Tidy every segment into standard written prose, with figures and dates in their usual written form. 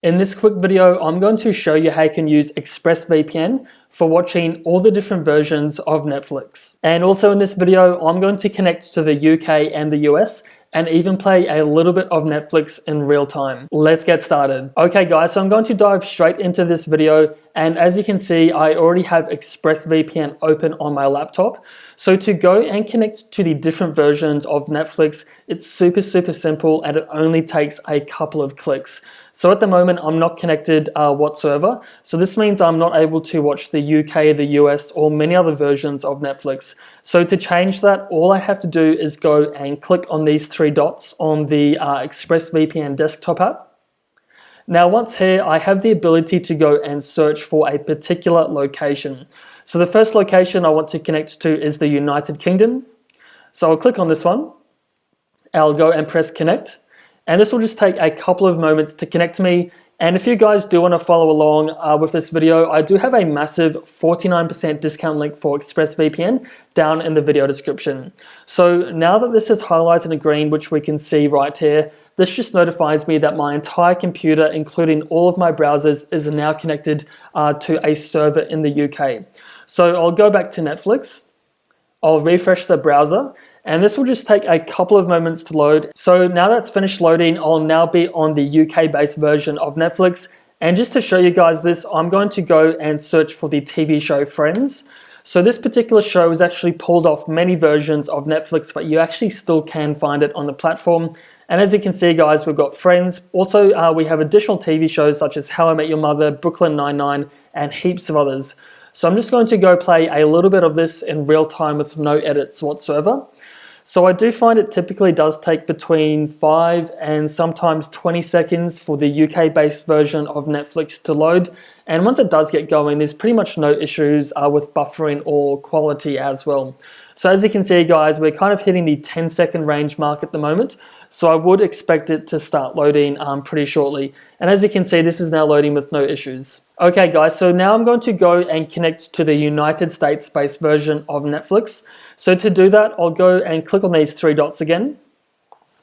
In this quick video, I'm going to show you how you can use ExpressVPN for watching all the different versions of Netflix. And also in this video, I'm going to connect to the UK and the US and even play a little bit of Netflix in real time. Let's get started. Okay guys, so I'm going to dive straight into this video, and as you can see, I already have ExpressVPN open on my laptop. So to go and connect to the different versions of Netflix, it's super simple and it only takes a couple of clicks. So at the moment, I'm not connected whatsoever. So this means I'm not able to watch the UK, the US, or many other versions of Netflix. So to change that, all I have to do is go and click on these three dots on the ExpressVPN desktop app. Now once here, I have the ability to go and search for a particular location. So the first location I want to connect to is the United Kingdom. So I'll click on this one. I'll go and press connect. And this will just take a couple of moments to connect to me. And if you guys do want to follow along with this video, I do have a massive 49% discount link for ExpressVPN down in the video description. So now that this is highlighted in green, which we can see right here, this just notifies me that my entire computer, including all of my browsers, is now connected to a server in the UK. So I'll go back to Netflix. I'll refresh the browser, and this will just take a couple of moments to load. So now that's finished loading, I'll now be on the UK-based version of Netflix. And just to show you guys this, I'm going to go and search for the TV show Friends. So this particular show is actually pulled off many versions of Netflix, but you actually still can find it on the platform. And as you can see, guys, we've got Friends. Also, we have additional TV shows such as How I Met Your Mother, Brooklyn Nine-Nine, and heaps of others. So I'm just going to go play a little bit of this in real time with no edits whatsoever. So I do find it typically does take between 5 and sometimes 20 seconds for the UK-based version of Netflix to load. And once it does get going, there's pretty much no issues with buffering or quality as well. So as you can see, guys, we're kind of hitting the 10-second range mark at the moment. So I would expect it to start loading pretty shortly. And as you can see, this is now loading with no issues. Okay guys, so now I'm going to go and connect to the United States-based version of Netflix. So to do that, I'll go and click on these three dots again,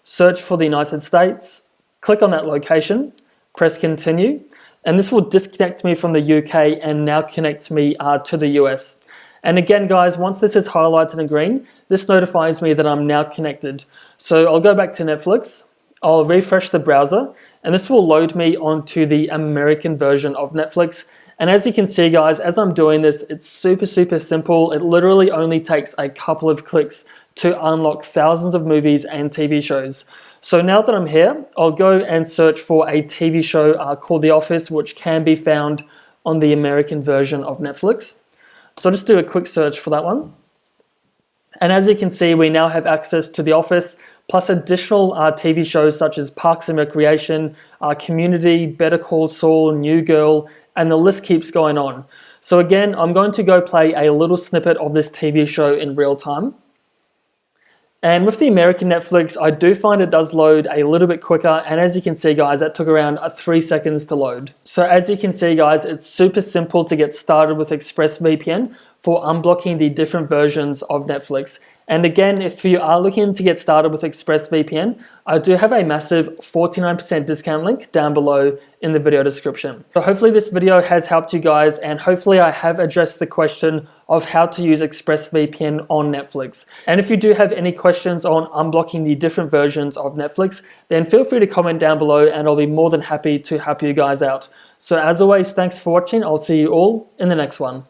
search for the United States, click on that location, press continue, and this will disconnect me from the UK and now connect me to the US. And again, guys, once this is highlighted in green, this notifies me that I'm now connected. So I'll go back to Netflix, I'll refresh the browser, and this will load me onto the American version of Netflix. And as you can see, guys, as I'm doing this, it's super simple. It literally only takes a couple of clicks to unlock thousands of movies and TV shows. So now that I'm here, I'll go and search for a TV show called The Office, which can be found on the American version of Netflix. So I'll just do a quick search for that one. And as you can see, we now have access to The Office, plus additional TV shows such as Parks and Recreation, Community, Better Call Saul, New Girl, and the list keeps going on. So again, I'm going to go play a little snippet of this TV show in real time. And with the American Netflix, I do find it does load a little bit quicker. And as you can see, guys, that took around 3 seconds to load. So as you can see, guys, it's super simple to get started with ExpressVPN for unblocking the different versions of Netflix. And again, if you are looking to get started with ExpressVPN, I do have a massive 49% discount link down below in the video description. So hopefully this video has helped you guys, and hopefully I have addressed the question of how to use ExpressVPN on Netflix. And if you do have any questions on unblocking the different versions of Netflix, then feel free to comment down below and I'll be more than happy to help you guys out. So as always, thanks for watching. I'll see you all in the next one.